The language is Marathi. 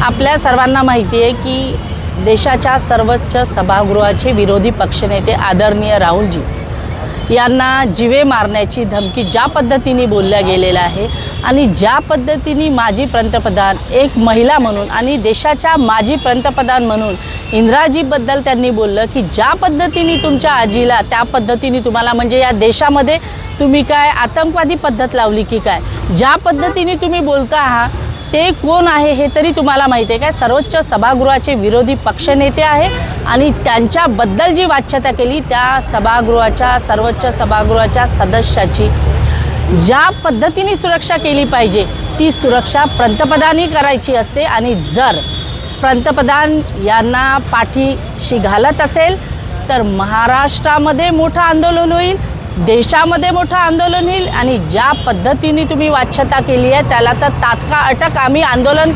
आपल्या सर्वांना माहिती आहे की देशाच्या सर्वोच्च सभागृहाचे विरोधी पक्षनेते आदरणीय राहुलजी यांना जीवे मारण्याची धमकी ज्या पद्धतीने बोलल्या गेलेला आहे आणि ज्या पद्धतीने माजी पंतप्रधान एक महिला म्हणून आणि देशाच्या माजी पंतप्रधान म्हणून इंदिराजीबद्दल त्यांनी बोललं की ज्या पद्धतीने तुमच्या आजीला त्या पद्धतीने तुम्हाला म्हणजे या देशामध्ये तुम्ही काय आतंकवादी पद्धत लावली की काय, ज्या पद्धतीने तुम्ही बोलता आहात ते कोण आहे हे तरी तुम्हाला माहिती आहे काय? सर्वोच्च सभागृहाचे विरोधी पक्षनेते आहे आणि त्यांच्याबद्दल जी वाच्यता केली त्या सर्वोच्च सभागृहाच्या सदस्याची ज्या पद्धतीने सुरक्षा केली पाहिजे ती सुरक्षा पंतप्रधानांनी करायची असते आणि जर पंतप्रधान यांना पाठीशी घालत असेल तर महाराष्ट्रामध्ये मोठं आंदोलन होईल, देशामध्ये मोठं आंदोलन होईल आणि ज्या पद्धतीने तुम्ही वाच्यता केली आहे त्याला तर तात्काळ अटक आम्ही आंदोलन